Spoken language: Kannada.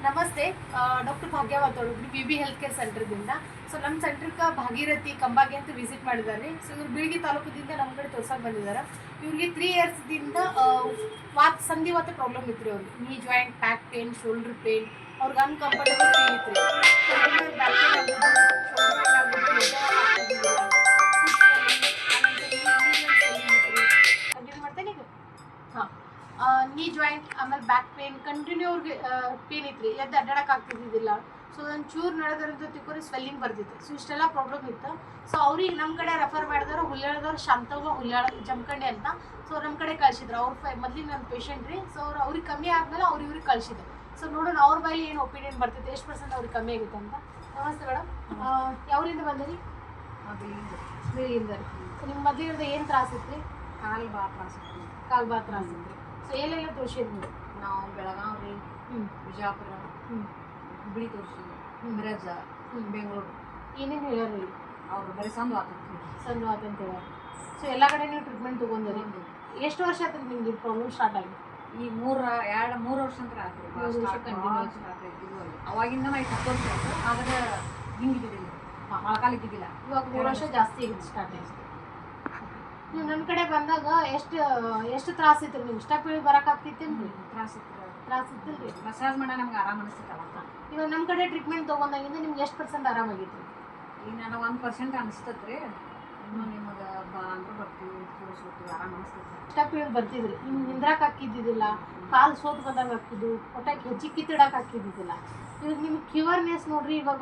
ನಮಸ್ತೆ. ಡಾಕ್ಟರ್ ಭಾಗ್ಯ ಮಾತಾಡೋದು BB ಹೆಲ್ತ್ ಕೇರ್ ಸೆಂಟರ್ದಿಂದ. ಸೊ ನಮ್ಮ ಸೆಂಟ್ರಿಗೆ ಭಾಗೀರಥಿ ಕಂಬಾಗಿ ಅಂತ ವಿಸಿಟ್ ಮಾಡಿದ್ದಾರೆ. ಸೊ ಇವ್ರು ಬೀಳ್ಗಿ ತಾಲೂಕದಿಂದ ನಮ್ಮ ಕಡೆ ತೋರ್ಸಕ್ಕೆ ಬಂದಿದ್ದಾರೆ. ಇವ್ರಿಗೆ 3 ಇಯರ್ಸ್ದಿಂದ ಸಂಧಿವಾತ ಪ್ರಾಬ್ಲಮ್ ಇತ್ತು ರೀ. ಅವ್ರಿಗೆ ನೀ joint, back pain, shoulder pain, ಅವ್ರಿಗೆ ಅನ್ಕಂಫರ್ಟಬಲ್ ಫೀಲ್ ಇತ್ತು ರೀ. ಬ್ಯಾಕ್ ಪೇನ್ ಆಗ್ಬೋದು, ಶೋಲ್ಡರ್ ಪೇನ್ ಆಗ್ಬೋದು, ಕಂಟಿನ್ಯೂ ಮಾಡ್ತೇನೆ ಈಗ. ಹಾಂ, ನೀ ಜಾಯಿಂಟ್ ಆಮೇಲೆ ಬ್ಯಾಕ್ ಪೇನ್ ಕಂಟಿನ್ಯೂ ಅವ್ರಿಗೆ ಪೇನ್ ಇತ್ತು ರೀ. ಎದ್ದು ಅಡ್ಡಾಡಕ್ಕೆ ಆಗ್ತಿದ್ದಿಲ್ಲ. ಸೊ ಒಂದು ಚೂರು ನಡೆದ್ರಂತ ತಿಳ್ಕೊರಿ ಸ್ವೆಲ್ಲಿಂಗ್ ಬರ್ತಿತ್ತು. ಸೊ ಇಷ್ಟೆಲ್ಲ ಪ್ರಾಬ್ಲಮ್ ಇತ್ತು. ಸೊ ಅವ್ರಿಗೆ ನಮ್ಮ ಕಡೆ ರೆಫರ್ ಮಾಡಿದವರು ಹುಲ್ಯಾಳದವ್ರು ಶಾಂತವ್ವ ಹುಲ್ಯಾಳ ಜಮಖಂಡಿ ಅಂತ. ಸೊ ನಮ್ಮ ಕಡೆ ಕಳಿಸಿದ್ರು. ಅವ್ರ ಮೊದಲಿಗೆ ನನ್ನ ಪೇಷಂಟ್ ರೀ. ಸೊ ಅವ್ರಿಗೆ ಕಮ್ಮಿ ಆದಮೇಲೆ ಇವ್ರಿಗೆ ಕಳಿಸಿದ್ರು. ಸೊ ನೋಡೋಣ ಅವ್ರ ಬಾಯಲ್ಲಿ ಏನು ಒಪಿನಿಯನ್ ಬರ್ತೈತೆ, ಎಷ್ಟು % ಅವ್ರಿಗೆ ಕಮ್ಮಿ ಆಗುತ್ತೆ ಅಂತ. ನಮಸ್ತೆ ಮೇಡಮ್, ಯಾವ್ರಿಂದ ಬಂದಿರಿ? ಬಿಳಿಯಿಂದ ರೀ. ಸೊ ನಿಮ್ಮ ಮೊದಲಿಂದ ಏನು ತ್ರಾಸಿತ್ತು ರೀ? ಕಾಲು ಭಾಳ ತ್ರಾಸಿತ್ತು. ಕಾಲು ಭಾಳ ತ್ರಾಸಿತ್ತು ರೀ. ಸೊ ಎಲ್ಲೆಲ್ಲ ತೋರಿಸಿದ್ರಿ ನೀವು? ನಾವು ಬೆಳಗಾವಿ, ಬಿಜಾಪುರ, ಹುಬ್ಳಿ ತೋರಿಸಿದ್ವಿ, ಮಿರಜ, ಬೆಂಗಳೂರು. ಏನೇನು ಹೇಳ್ಯಾರ ಅವ್ರು ಬರೀ ಸಂದು ಸಂದು ಅಂತ ಹೇಳ್ಯಾರ. ಸೊ ಎಲ್ಲ ಕಡೆ ನೀವು ಟ್ರೀಟ್ಮೆಂಟ್ ತೊಗೊಂಡಿರಿ. ಎಷ್ಟು ವರ್ಷ ಆಯ್ತು ನಿಮ್ಗೆ ಪ್ರಾಬ್ಲಮ್ ಸ್ಟಾರ್ಟ್ ಆಗಿ? ಈ 3 ವರ್ಷ ಅಂತ ಆಗ್ತದೆ. ಅವಾಗಿಂದ ನಾವು 10 ವರ್ಷ ಆಯ್ತು. ಆದರೆ ಹಿಂಗಿದ್ದಿಲ್ಲ, ಮೊಳಕಾಲ ಇದ್ದಿದ್ದಿಲ್ಲ. ಇವಾಗ 3 ವರ್ಷ ಜಾಸ್ತಿ ಸ್ಟಾರ್ಟ್ ಆಯ್ತು. ನೀವು ನನ್ನ ಕಡೆ ಬಂದಾಗ ಎಷ್ಟು ತ್ರಾಸಿತ್ತು ನೀವು? ಸ್ಟೆಪ್ ಇಳಿ ಬರೋಕ್ಕಾಗ್ತಿತ್ತೇನು? ತ್ರಾಸಿತ್ತು ರೀ. ಮಸಾಜ್ ಮಾಡ ನಮ್ಗೆ ಆರಾಮ ಅನಿಸ್ತೈತಲ್ಲ. ಇವಾಗ ನಮ್ಮ ಕಡೆ ಟ್ರೀಟ್ಮೆಂಟ್ ತೊಗೊಂಡಾಗಿಂದ ನಿಮ್ಗೆ ಎಷ್ಟು % ಆರಾಮಾಗಿತ್ತು? ಈಗ ನನಗೆ 1% ಅನಿಸ್ತೈತೆ ರೀ. ಇನ್ನು ನಿಮಗೆ ಅಂದ್ರೆ ಬರ್ತೀವಿ, ತೋರಿಸ್ಬಿಟ್ಟು ಆರಾಮ ಅನಿಸ್ತೈತೆ. ಸ್ಟೆಪ್ ಇಳಿ ಬರ್ತಿದ್ರಿ, ನಿಮ್ಗೆ ನಿಂದ್ರಕ್ಕೆ ಹಾಕಿದ್ದಿದ್ದಿಲ್ಲ, ಕಾಲು ಸೋತು ಬಂದಾಗ ಹಾಕಿದ್ದು, ಹೊಟ್ಟೆಗೆ ಹೆಚ್ಚಿಗೆ ಕಿತ್ತಿಡಕ್ಕೆ ಹಾಕಿದ್ದಿದ್ದಿಲ್ಲ. ಇವಾಗ ನಿಮ್ಗೆ ಕ್ಯೂರ್ನೆಸ್ ನೋಡ್ರಿ. ಇವಾಗ